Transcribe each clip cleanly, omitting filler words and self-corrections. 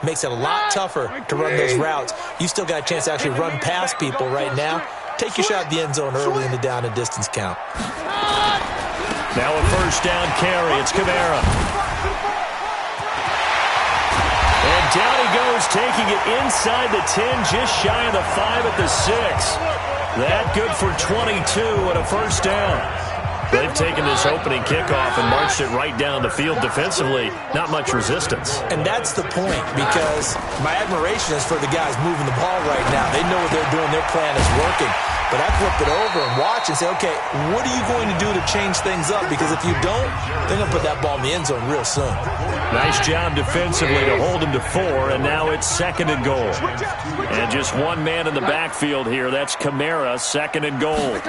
makes it a lot tougher to run those routes. You still got a chance to actually run past people right now. Take your shot at the end zone early in the down and distance count. Now a first down carry. It's Kamara. And down he goes, taking it inside the 10, just shy of the 5 at the 6. That good for 22 and a first down. They've taken this opening kickoff and marched it right down the field defensively. Not much resistance. And that's the point, because my admiration is for the guys moving the ball right now. They know what they're doing. Their plan is working. But I flip it over and watch and say, okay, what are you going to do to change things up? Because if you don't, they're going to put that ball in the end zone real soon. Nice job defensively to hold him to 4, and now it's 2nd and goal. And just one man in the backfield here. That's Kamara, 2nd and goal.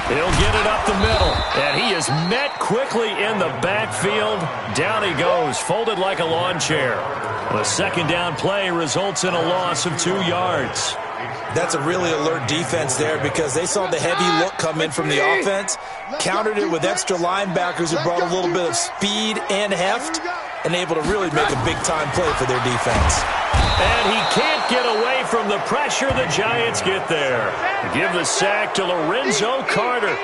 He'll get it up the middle, and he is met quickly in the backfield. Down he goes, folded like a lawn chair. The 2nd down play results in a loss of 2 yards. That's a really alert defense there, because they saw the heavy look come in from the offense, countered it with extra linebackers who brought a little bit of speed and heft, and able to really make a big-time play for their defense. And he can't get away from the pressure. The Giants get there. Give the sack to Lorenzo Carter.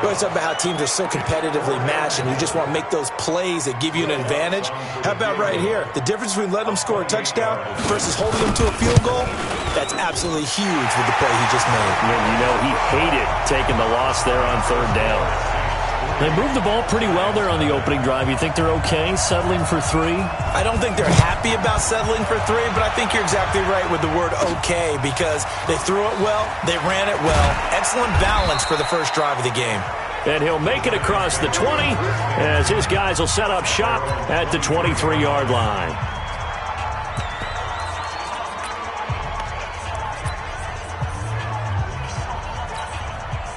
We always talk about how teams are so competitively matched, and you just want to make those plays that give you an advantage. How about right here? The difference between letting them score a touchdown versus holding them to a field goal, that's absolutely huge with the play he just made. And you know, he hated taking the loss there on 3rd down. They moved the ball pretty well there on the opening drive. You think they're okay settling for 3? I don't think they're happy about settling for 3, but I think you're exactly right with the word okay, because they threw it well, they ran it well. Excellent balance for the first drive of the game. And he'll make it across the 20 as his guys will set up shop at the 23-yard line.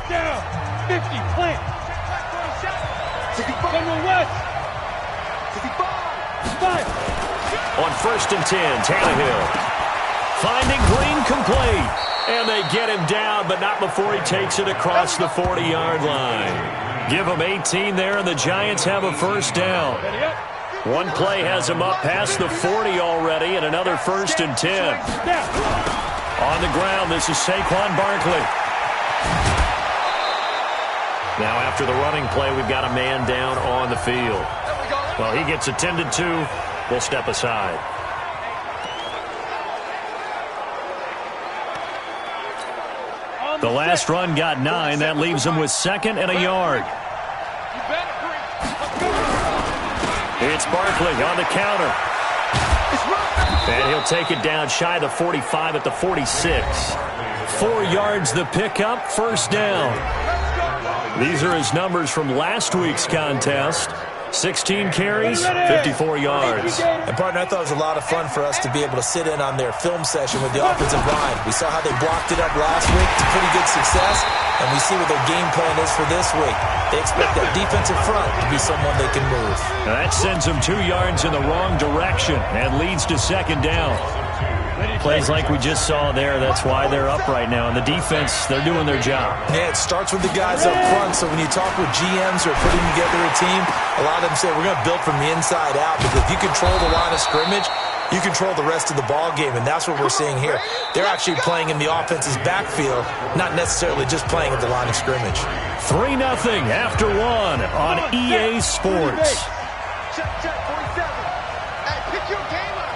Down, 50, plant. 65, west. 65. On 1st and 10, Tannehill. Finding Green complete. And they get him down, but not before he takes it across the 40-yard line. Give him 18 there, and the Giants have a first down. One play has him up past the 40 already, and another 1st and 10. On the ground, this is Saquon Barkley. Now after the running play, we've got a man down on the field. Well, he gets attended to. We'll step aside. The last run got 9. That leaves him with 2nd and a yard. It's Barkley on the counter. And he'll take it down shy of the 45 at the 46. 4 yards the pickup, first down. These are his numbers from last week's contest. 16 carries, 54 yards. And, partner, I thought it was a lot of fun for us to be able to sit in on their film session with the offensive line. We saw how they blocked it up last week to pretty good success, and we see what their game plan is for this week. They expect that defensive front to be someone they can move. Now that sends them 2 yards in the wrong direction and leads to 2nd down. Plays like we just saw there, that's why they're up right now. And the defense, they're doing their job. Yeah, it starts with the guys up front. So when you talk with GMs who are putting together a team, a lot of them say we're going to build from the inside out, because if you control the line of scrimmage, you control the rest of the ball game, and that's what we're seeing here. They're actually playing in the offense's backfield, not necessarily just playing at the line of scrimmage. 3-0 after 1 on EA Sports. Check, 47. Hey, pick your game up.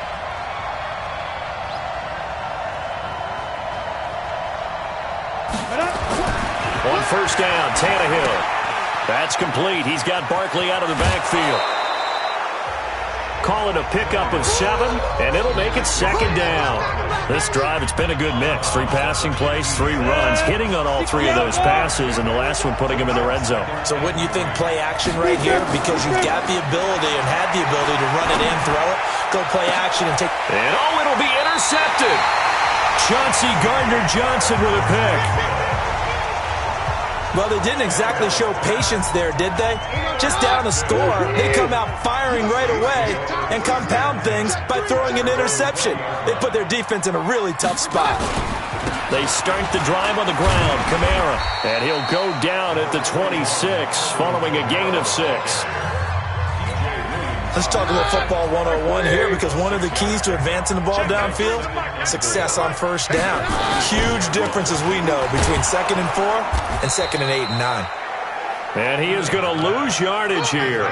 On first down, Tannehill. That's complete. He's got Barkley out of the backfield. Call it a pickup of 7, and it'll make it 2nd down. This drive, it's been a good mix. 3 passing plays, 3 runs, hitting on all 3 of those passes, and the last one putting him in the red zone. So wouldn't you think play action right here? Because you've got the ability and had the ability to run it in, throw it, go play action and take... And it'll be intercepted. Chauncey Gardner-Johnson with a pick. Well, they didn't exactly show patience there, did they? Just down a score, they come out firing right away and compound things by throwing an interception. They put their defense in a really tough spot. They start the drive on the ground. Kamara, and he'll go down at the 26 following a gain of 6. Let's talk a little football 101 here, because one of the keys to advancing the ball downfield, success on first down. Huge difference, as we know, between 2nd and 4 and 2nd and 8 and 9. And he is going to lose yardage here.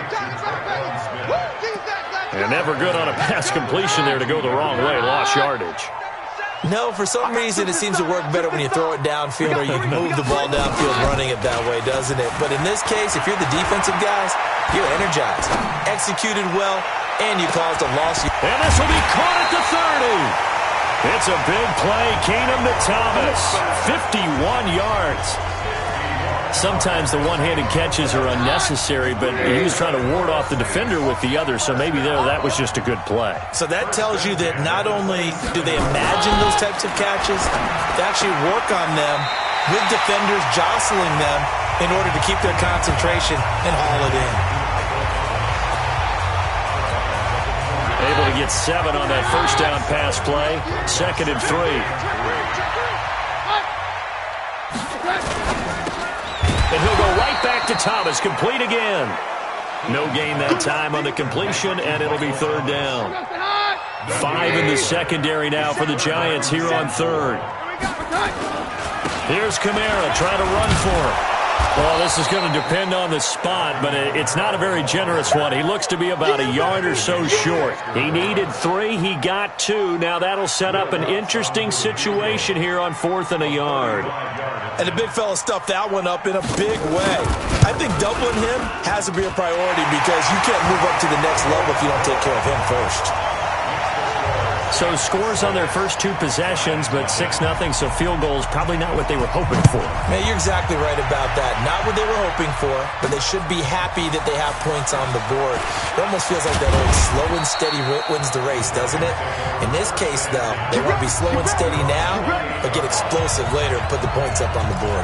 And never good on a pass completion there to go the wrong way. Lost yardage. No, for some reason it seems to work better when you throw it downfield or you move the ball downfield running it that way, doesn't it? But in this case, if you're the defensive guys, you're energized, executed well, and you caused a loss. And this will be caught at the 30. It's a big play. Keenum to Thomas. 51 yards. Sometimes the one-handed catches are unnecessary, but he was trying to ward off the defender with the other, so maybe that was just a good play. So that tells you that not only do they imagine those types of catches, they actually work on them with defenders jostling them in order to keep their concentration and haul it in. Able to get 7 on that first down pass play. 2nd and 3. And he'll go right back to Thomas, complete again. No gain that time on the completion, and it'll be 3rd down. 5 in the secondary now for the Giants here on 3rd. Here's Kamara trying to run for him. Well, this is going to depend on the spot, but it's not a very generous one. He looks to be about a yard or so short. He needed 3. He got 2. Now that'll set up an interesting situation here on 4th and a yard. And the big fella stuffed that one up in a big way. I think doubling him has to be a priority, because you can't move up to the next level if you don't take care of him first. So scores on their first 2 possessions, but 6-0, so field goals probably not what they were hoping for. Man, you're exactly right about that. Not what they were hoping for, but they should be happy that they have points on the board. It almost feels like that old slow and steady wins the race, doesn't it? In this case, though, they want to be slow and steady now, but get explosive later and put the points up on the board.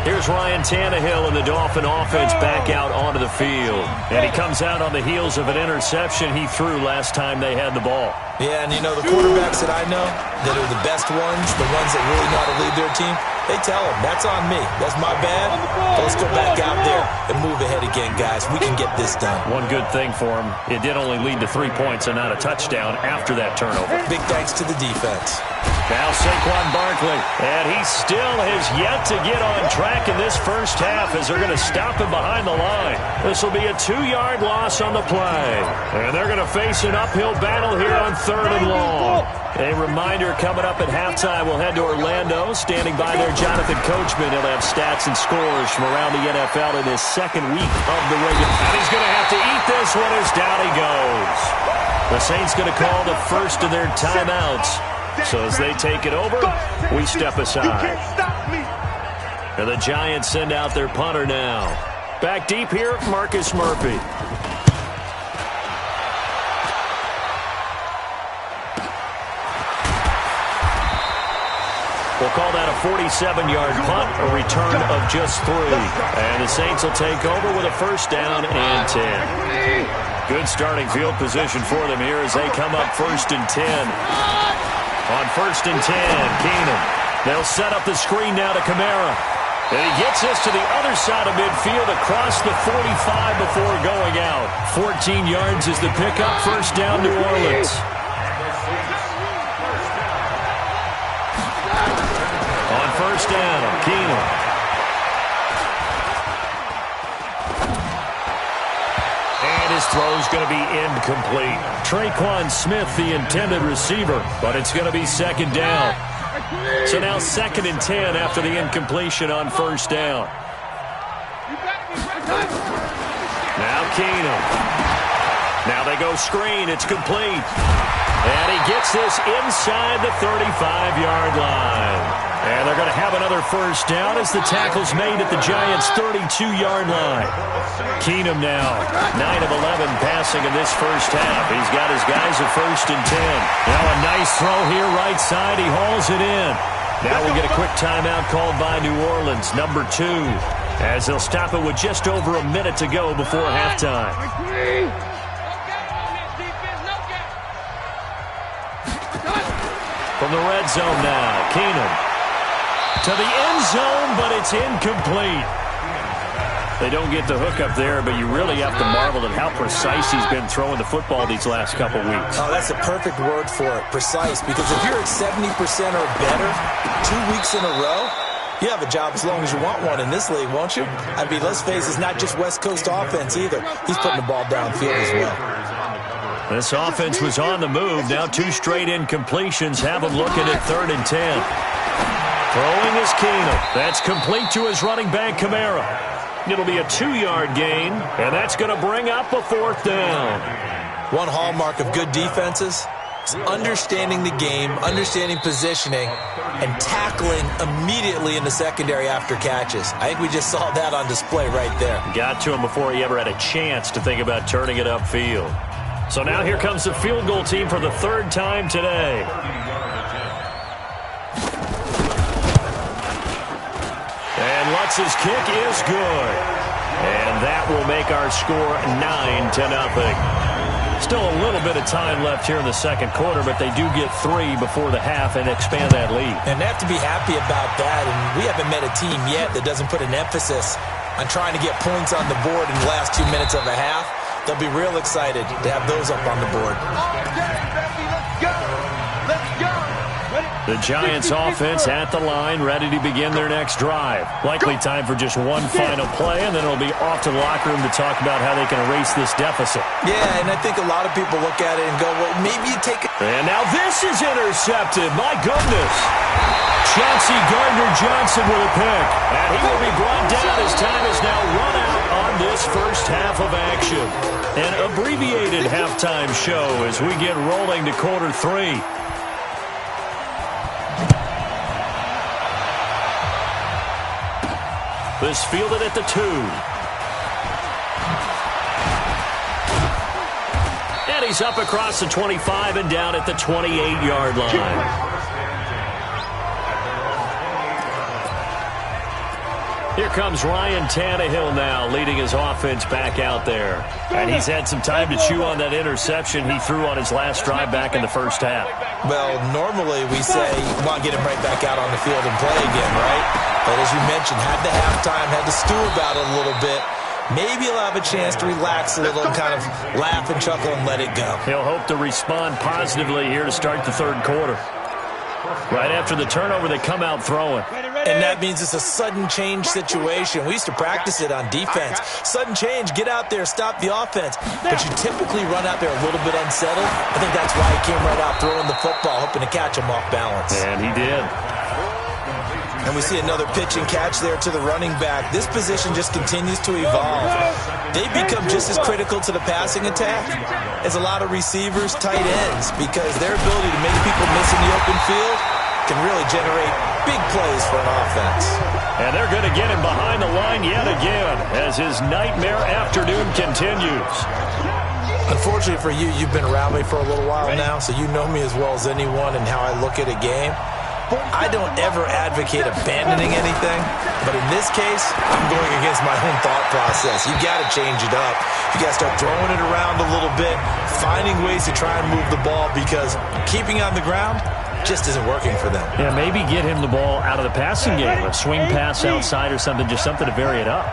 Here's Ryan Tannehill and the Dolphin offense back out onto the field. And he comes out on the heels of an interception he threw last time they had the ball. Yeah, and you know, the quarterbacks that I know that are the best ones, the ones that really know how to lead their team, they tell them, that's on me. That's my bad. But let's go back out there and move ahead again, guys. We can get this done. One good thing for him, it did only lead to 3 points and not a touchdown after that turnover. Big thanks to the defense. Now Saquon Barkley, and he still has yet to get on track in this first half as they're going to stop him behind the line. This will be a 2-yard loss on the play. And they're going to face an uphill battle here on 3rd and long. A reminder, coming up at halftime, we'll head to Orlando. Standing by there, Jonathan Coachman. He'll have stats and scores from around the NFL in his 2nd week of the regular. And he's going to have to eat this one as down he goes. The Saints going to call the first of their timeouts. So as they take it over, we step aside. And the Giants send out their punter now. Back deep here, Marcus Murphy. We'll call that a 47-yard punt, a return of just 3. And the Saints will take over with a first down and 10. Good starting field position for them here as they come up 1st and 10. On 1st and 10, Keenum. They'll set up the screen now to Kamara. And he gets this to the other side of midfield across the 45 before going out. 14 yards is the pickup, first down New Orleans. On 1st down, Keenum. His throw's going to be incomplete. Traquan Smith, the intended receiver, but it's going to be 2nd down. So now 2nd and 10 after the incompletion on 1st down. Now Keenum. Now they go screen. It's complete. And he gets this inside the 35-yard line. And they're going to have another first down as the tackle's made at the Giants' 32-yard line. Keenum now, 9 of 11 passing in this first half. He's got his guys at 1st and 10. Now a nice throw here, right side. He hauls it in. Now we get a quick timeout called by New Orleans, number 2, as they'll stop it with just over a minute to go before halftime. From the red zone now, Keenum. To the end zone, but it's incomplete. They don't get the hook up there, but you really have to marvel at how precise he's been throwing the football these last couple weeks. Oh, that's a perfect word for it, precise, because if you're at 70% or better 2 weeks in a row, you have a job as long as you want one in this league, won't you? I mean, let's face it, it's not just West Coast offense either. He's putting the ball downfield as well. This offense was on the move. Now 2 straight incompletions have him looking at 3rd and 10. Throwing is Keenum. That's complete to his running back, Kamara. It'll be a 2-yard gain, and that's going to bring up a 4th down. One hallmark of good defenses is understanding the game, understanding positioning, and tackling immediately in the secondary after catches. I think we just saw that on display right there. Got to him before he ever had a chance to think about turning it upfield. So now here comes the field goal team for the 3rd time today. And Lutz's kick is good. And that will make our score 9-0. Still a little bit of time left here in the second quarter, but they do get 3 before the half and expand that lead. And they have to be happy about that. And we haven't met a team yet that doesn't put an emphasis on trying to get points on the board in the last 2 minutes of a half. They'll be real excited to have those up on the board. The Giants offense at the line, ready to begin their next drive. Likely time for just one final play, and then it'll be off to the locker room to talk about how they can erase this deficit. Yeah, and I think a lot of people look at it and go, well, maybe you take it. And now this is intercepted. My goodness. Chauncey Gardner-Johnson with a pick. And he will be brought down as time is now run out on this first half of action. An abbreviated halftime show as we get rolling to quarter 3. This fielded at the 2. And he's up across the 25 and down at the 28-yard line. Here comes Ryan Tannehill now, leading his offense back out there. And he's had some time to chew on that interception he threw on his last drive back in the first half. Well, normally we say, you want to get him right back out on the field and play again, right? But as you mentioned, had the halftime, had to stew about it a little bit. Maybe he'll have a chance to relax a little and kind of laugh and chuckle and let it go. He'll hope to respond positively here to start the third quarter. Right after the turnover, they come out throwing. And that means it's a sudden change situation. We used to practice it on defense. Sudden change, get out there, stop the offense. But you typically run out there a little bit unsettled. I think that's why he came right out throwing the football, hoping to catch him off balance. And he did. And we see another pitch and catch there to the running back. This position just continues to evolve. They become just as critical to the passing attack as a lot of receivers, tight ends, because their ability to make people miss in the open field can really generate big plays for an offense. And they're going to get him behind the line yet again as his nightmare afternoon continues. Unfortunately for you, you've been around me for a little while now, so you know me as well as anyone and how I look at a game. I don't ever advocate abandoning anything, but in this case, I'm going against my own thought process. You got to change it up. You got to start throwing it around a little bit, finding ways to try and move the ball, because keeping on the ground just isn't working for them. Yeah, maybe get him the ball out of the passing game, a swing pass outside or something, just something to vary it up.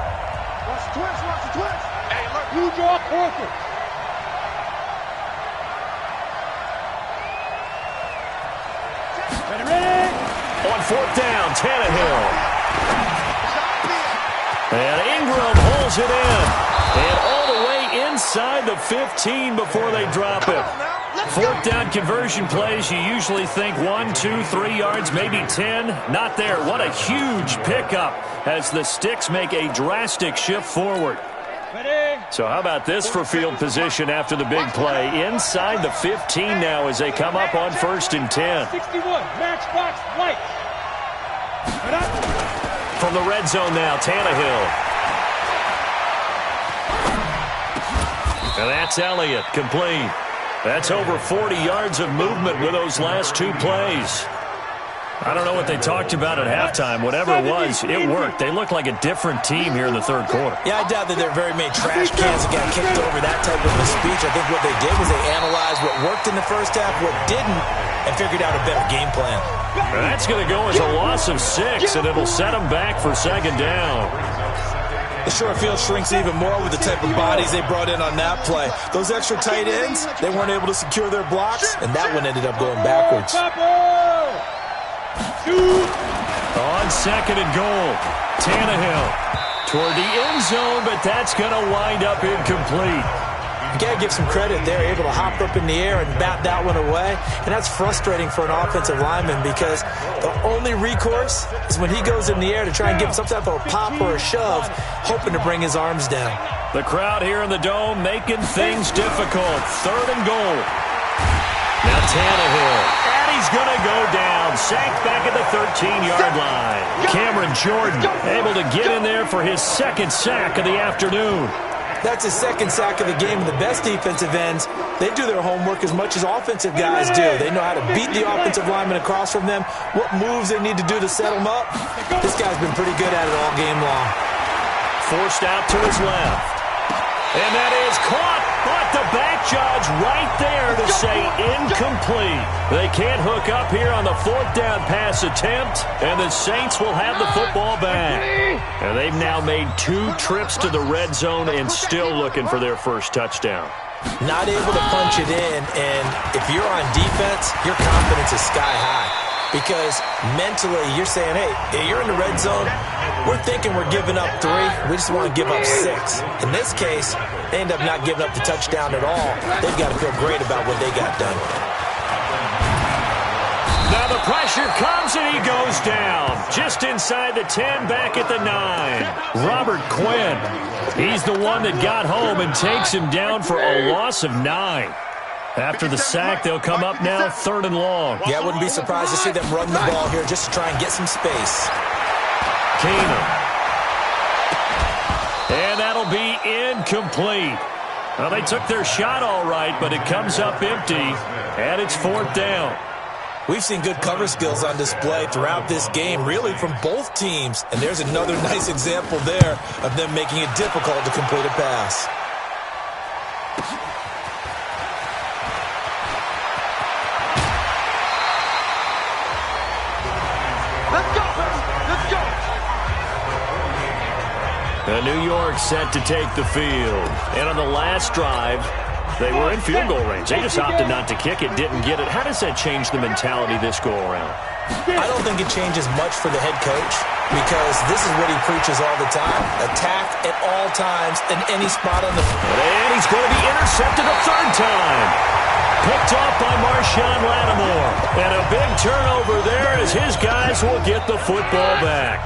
Watch the twist, watch the twist. Hey, look, you draw focus. On fourth down, Tannehill. And Ingram holds it in. And all the way inside the 15 before they drop it. Fourth down conversion plays, you usually think 1, 2, 3 yards, maybe 10. Not there. What a huge pickup as the Sticks make a drastic shift forward. So how about this for field position after the big play? Inside the 15 now as they come up on 1st and 10. 61, matchbox, white. From the red zone now, Tannehill. And that's Elliott, complete. That's over 40 yards of movement with those last 2 plays. I don't know what they talked about at halftime. Whatever it was, it worked. They look like a different team here in the third quarter. Yeah, I doubt that there are very many trash cans that got kicked over that type of a speech. I think what they did was they analyzed what worked in the first half, what didn't, and figured out a better game plan. That's going to go as a loss of 6, and it'll set them back for second down. The short field shrinks even more with the type of bodies they brought in on that play. Those extra tight ends, they weren't able to secure their blocks, and that one ended up going backwards. On second and goal, Tannehill toward the end zone, but that's going to wind up incomplete. You got to give some credit. They're able to hop up in the air and bat that one away, and that's frustrating for an offensive lineman because the only recourse is when he goes in the air to try and give some type of a pop or a shove, hoping to bring his arms down. The crowd here in the Dome making things difficult. Third and goal. Now Tannehill, and he's going to go down. Sacked back at the 13-yard line. Cameron Jordan able to get in there for his second sack of the afternoon. That's his second sack of the game, and the best defensive ends, they do their homework as much as offensive guys do. They know how to beat the offensive lineman across from them, what moves they need to do to set them up. This guy's been pretty good at it all game long. Forced out to his left. And that is caught, but the back judge right there to say incomplete. They can't hook up here on the fourth down pass attempt, and the Saints will have the football back. And they've now made 2 trips to the red zone and still looking for their first touchdown. Not able to punch it in, and if you're on defense, your confidence is sky high. Because mentally, you're saying, hey, you're in the red zone. We're thinking we're giving up 3. We just want to give up 6. In this case, they end up not giving up the touchdown at all. They've got to feel great about what they got done. Now the pressure comes, and he goes down. Just inside the 10, back at the 9. Robert Quinn. He's the one that got home and takes him down for a loss of 9. After the sack, they'll come up now 3rd and long. Yeah, I wouldn't be surprised to see them run the ball here just to try and get some space. Keenum. And that'll be incomplete. Well, they took their shot all right, but it comes up empty, and it's 4th down. We've seen good cover skills on display throughout this game, really from both teams. And there's another nice example there of them making it difficult to complete a pass. New York set to take the field. And on the last drive, they were in field goal range. They just opted not to kick it, didn't get it. How does that change the mentality this go-around? I don't think it changes much for the head coach because this is what he preaches all the time. Attack at all times in any spot on the field. And he's going to be intercepted a 3rd time. Picked off by Marshawn Lattimore. And a big turnover there as his guys will get the football back.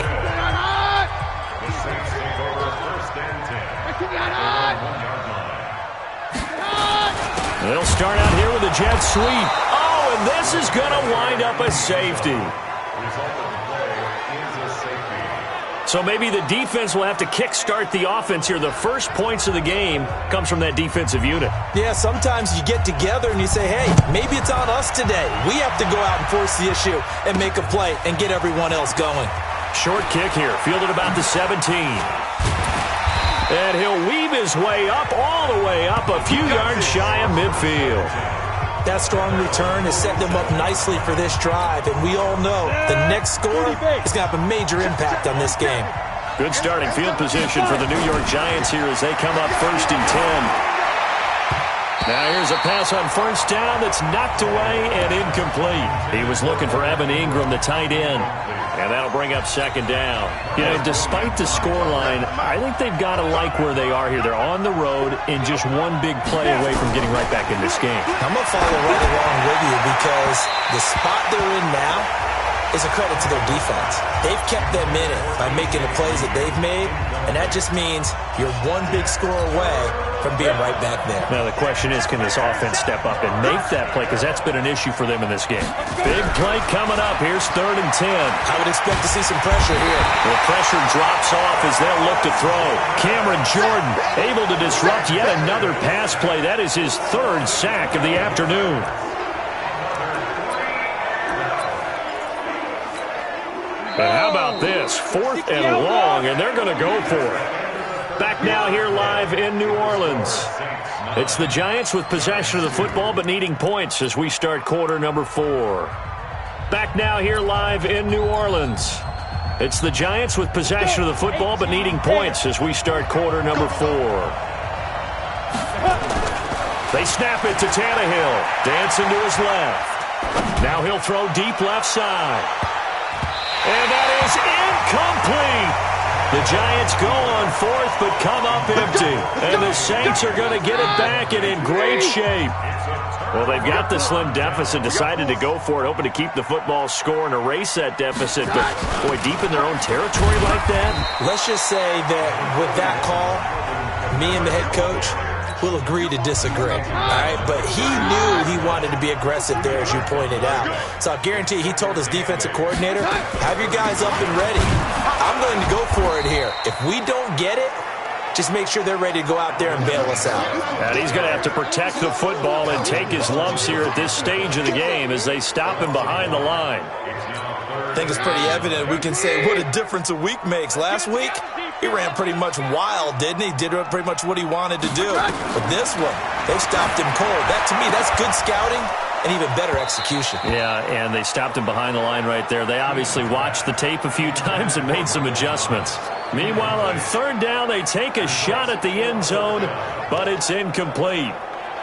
They'll start out here with a jet sweep. Oh, and this is going to wind up a safety. So maybe the defense will have to kickstart the offense here. The first points of the game comes from that defensive unit. Yeah, sometimes you get together and you say, hey, maybe it's on us today. We have to go out and force the issue and make a play and get everyone else going. Short kick here, fielded about the 17. And he'll weave his way up, all the way up, a few yards shy of midfield. That strong return has set them up nicely for this drive, and we all know the next score is going to have a major impact on this game. Good starting field position for the New York Giants here as they come up 1st and 10. Now here's a pass on 1st down that's knocked away and incomplete. He was looking for Evan Ingram, the tight end. And that'll bring up 2nd down. You know, despite the scoreline, I think they've got to like where they are here. They're on the road and just one big play away from getting right back in this game. I'm going to follow right along with you because the spot they're in now is a credit to their defense. They've kept them in it by making the plays that they've made, and that just means you're one big score away from being right back there. Now the question is, can this offense step up and make that play? Because that's been an issue for them in this game. Big play coming up. Here's 3rd and 10. I would expect to see some pressure here. The pressure drops off as they'll look to throw. Cameron Jordan able to disrupt yet another pass play. That is his 3rd sack of the afternoon. And how about this? 4th and long, and they're going to go for it. Back now here live in New Orleans. It's the Giants with possession of the football but needing points as we start quarter number 4. Back now here live in New Orleans. It's the Giants with possession of the football but needing points as we start quarter number 4. They snap it to Tannehill. Dancing to his left. Now he'll throw deep left side. And that is incomplete. The Giants go on 4th but come up empty. And the Saints are going to get it back and in great shape. Well, they've got the slim deficit, decided to go for it, hoping to keep the football score and erase that deficit. But, boy, deep in their own territory like that. Let's just say that with that call, me and the head coach will agree to disagree, all right? But he knew he wanted to be aggressive there, as you pointed out. So I guarantee he told his defensive coordinator, have your guys up and ready. I'm going to go for it here. If we don't get it, just make sure they're ready to go out there and bail us out. And he's going to have to protect the football and take his lumps here at this stage of the game as they stop him behind the line. I think it's pretty evident. We can say what a difference a week makes. Last week, he ran pretty much wild, didn't he? Did pretty much what he wanted to do. But this one, they stopped him cold. That, to me, that's good scouting and even better execution. Yeah, and they stopped him behind the line right there. They obviously watched the tape a few times and made some adjustments. Meanwhile, on 3rd down, they take a shot at the end zone, but it's incomplete.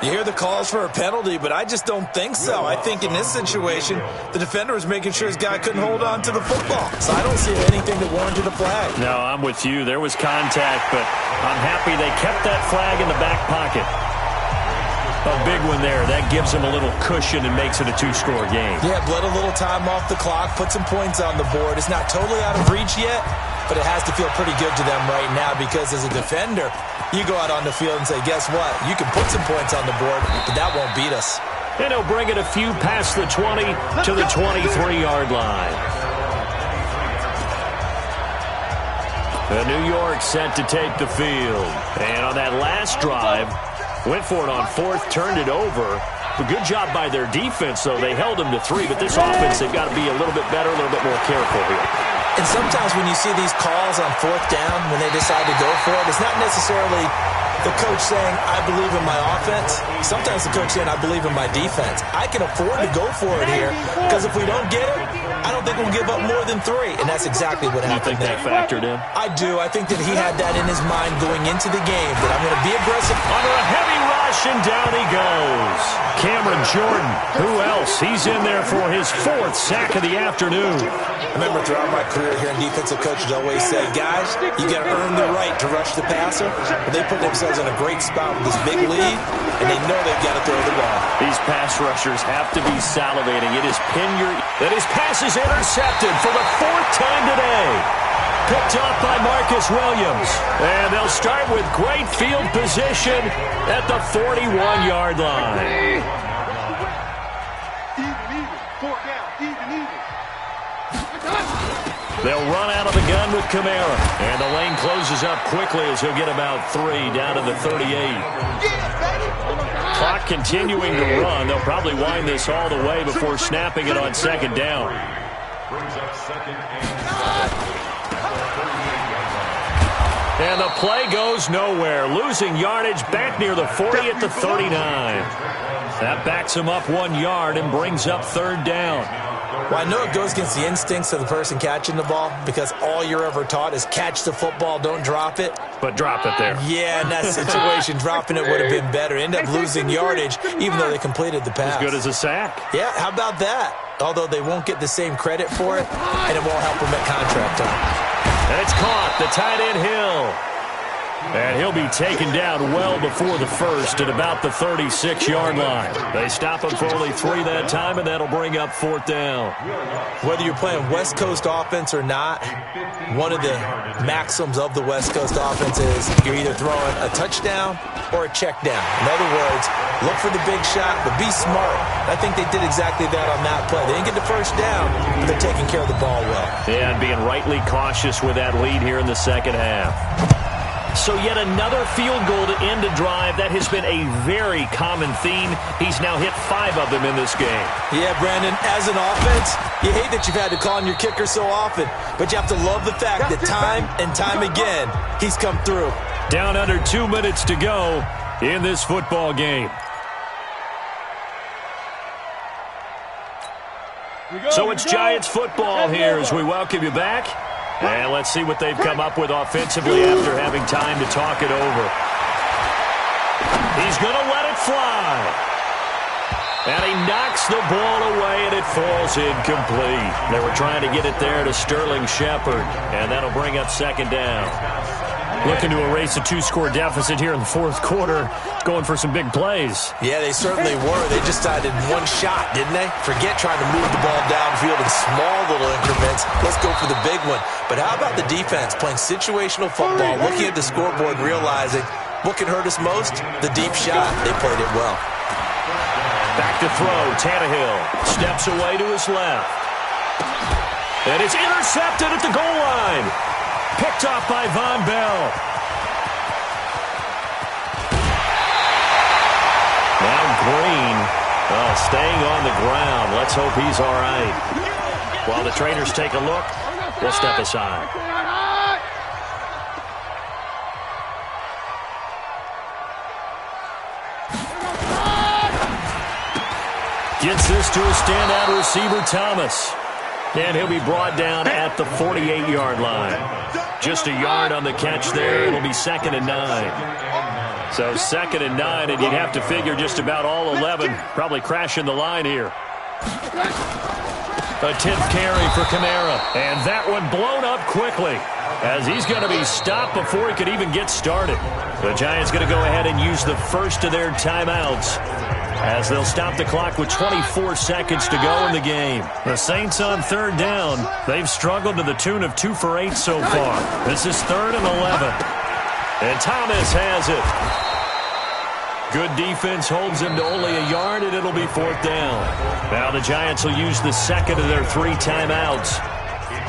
You hear the calls for a penalty, but I just don't think so. I think in this situation, the defender was making sure his guy couldn't hold on to the football. So I don't see anything that warranted a flag. No, I'm with you. There was contact, but I'm happy they kept that flag in the back pocket. A big one there. That gives them a little cushion and makes it a 2-score game. Yeah, bled a little time off the clock, put some points on the board. It's not totally out of reach yet, but it has to feel pretty good to them right now because as a defender, you go out on the field and say, guess what? You can put some points on the board, but that won't beat us. And he'll bring it a few past the 20 to the 23-yard line. New York set to take the field. And on that last drive, went for it on 4th, turned it over. A good job by their defense, though. They held them to 3, but this offense, they've got to be a little bit better, a little bit more careful here. And sometimes when you see these calls on 4th down, when they decide to go for it, it's not necessarily the coach saying, I believe in my offense. Sometimes the coach saying, I believe in my defense. I can afford to go for it here because if we don't get it, I don't think we'll give up more than 3. And that's exactly what happened there. You think that factored in? I do. I think that he had that in his mind going into the game, that I'm going to be aggressive. Under a heavy rush, and down he goes. Cameron Jordan, who else? He's in there for his 4th sack of the afternoon. I remember throughout my career here in defensive coaches always say, guys, you got to earn the right to rush the passer. But they put themselves in a great spot with this big lead, and they know they've got to throw the ball. These pass rushers have to be salivating. It is pin your... That his pass is intercepted for the 4th time today. Picked off by Marcus Williams. And they'll start with great field position at the 41-yard line. They'll run out of the gun with Kamara. And the lane closes up quickly as he'll get about 3 down to the 38. Clock continuing to run. They'll probably wind this all the way before snapping it on 2nd down. And the play goes nowhere. Losing yardage back near the 40 at the 39. That backs him up 1 yard and brings up 3rd down. Well, I know it goes against the instincts of the person catching the ball because all you're ever taught is catch the football, don't drop it. But drop it there. Yeah, in that situation, dropping it would have been better. End up losing yardage even though they completed the pass. As good as a sack. Yeah, how about that? Although they won't get the same credit for it, and it won't help them at contract time. And it's caught. The tight end Hill. And he'll be taken down well before the 1st at about the 36-yard line. They stop him for only 3 that time, and that'll bring up 4th down. Whether you're playing West Coast offense or not, one of the maxims of the West Coast offense is you're either throwing a touchdown or a check down. In other words, look for the big shot, but be smart. I think they did exactly that on that play. They didn't get the 1st down, but they're taking care of the ball well. Yeah, and being rightly cautious with that lead here in the 2nd half. So yet another field goal to end a drive. That has been a very common theme. He's now hit 5 of them in this game. Yeah, Brandon, as an offense, you hate that you've had to call on your kicker so often, but you have to love the fact that time and time again, he's come through. Down under 2 minutes to go in this football game. So it's Giants football here as we welcome you back. And let's see what they've come up with offensively after having time to talk it over. He's going to let it fly. And he knocks the ball away, and it falls incomplete. They were trying to get it there to Sterling Shepard, and that'll bring up second down. Looking to erase a 2-score deficit here in the fourth quarter, going for some big plays. Yeah, they certainly were. They just decided one shot, didn't they? Forget trying to move the ball downfield in small little increments. Let's go for the big one. But how about the defense playing situational football, looking at the scoreboard and realizing what can hurt us most? The deep shot. They played it well. Back to throw. Tannehill steps away to his left. And it's intercepted at the goal line. Picked off by Von Bell. Now Green, staying on the ground. Let's hope he's all right. While the trainers take a look, we'll step aside. Gets this to a standout receiver, Thomas. And he'll be brought down at the 48-yard line. Just a yard on the catch there. It'll be 2nd and 9. So 2nd and 9, and you'd have to figure just about all 11 probably crashing the line here. A 10th carry for Kamara. And that one blown up quickly as he's going to be stopped before he could even get started. The Giants going to go ahead and use the first of their timeouts, as they'll stop the clock with 24 seconds to go in the game. The Saints on 3rd down. They've struggled to the tune of 2 for 8 so far. This is 3rd and 11. And Thomas has it. Good defense holds him to only a yard, and it'll be 4th down. Now the Giants will use the second of their 3 timeouts,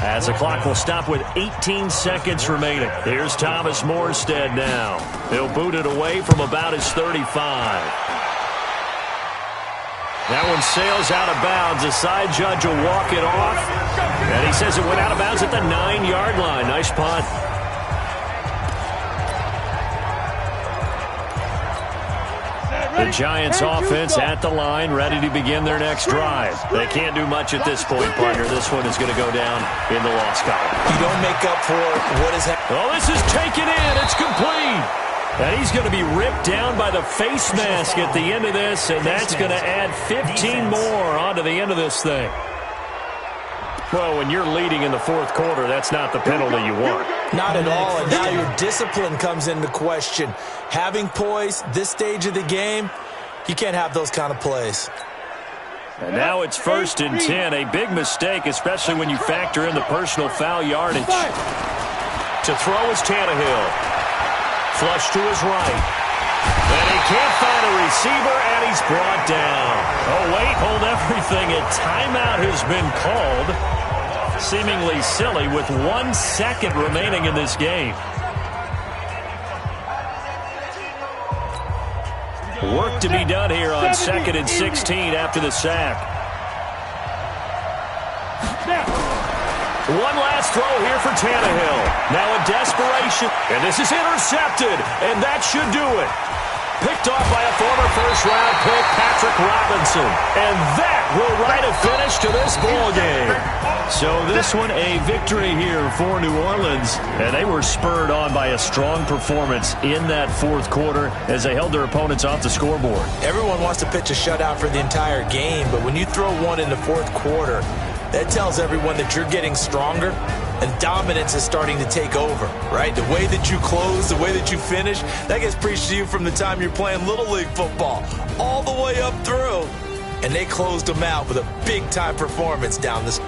as the clock will stop with 18 seconds remaining. Here's Thomas Morstead now. He'll boot it away from about his 35. That one sails out of bounds. The side judge will walk it off. And he says it went out of bounds at the 9-yard line. Nice punt. The Giants offense at the line, ready to begin their next drive. They can't do much at this point, partner. This one is going to go down in the loss column. You don't make up for what is happening. Oh, this is taken in. It's complete. And he's going to be ripped down by the face mask at the end of this, and that's going to add 15 more onto the end of this thing. Well, when you're leading in the fourth quarter, that's not the penalty you want. Not at all, and now your discipline comes into question. Having poise this stage of the game, you can't have those kind of plays. And now it's 1st and 10, a big mistake, especially when you factor in the personal foul yardage. To throw is Tannehill. Flush to his right. And he can't find a receiver, and he's brought down. Oh, wait, hold everything. A timeout has been called. Seemingly silly with 1 second remaining in this game. Work to be done here on 2nd and 16 after the sack. One last throw here for Tannehill. Now a desperation. And this is intercepted. And that should do it. Picked off by a former first-round pick, Patrick Robinson. And that will write a finish to this ball game. So this one a victory here for New Orleans. And they were spurred on by a strong performance in that fourth quarter as they held their opponents off the scoreboard. Everyone wants to pitch a shutout for the entire game, but when you throw one in the fourth quarter, that tells everyone that you're getting stronger and dominance is starting to take over, right? The way that you close, the way that you finish, that gets preached to you from the time you're playing Little League football all the way up through. And they closed them out with a big-time performance down this.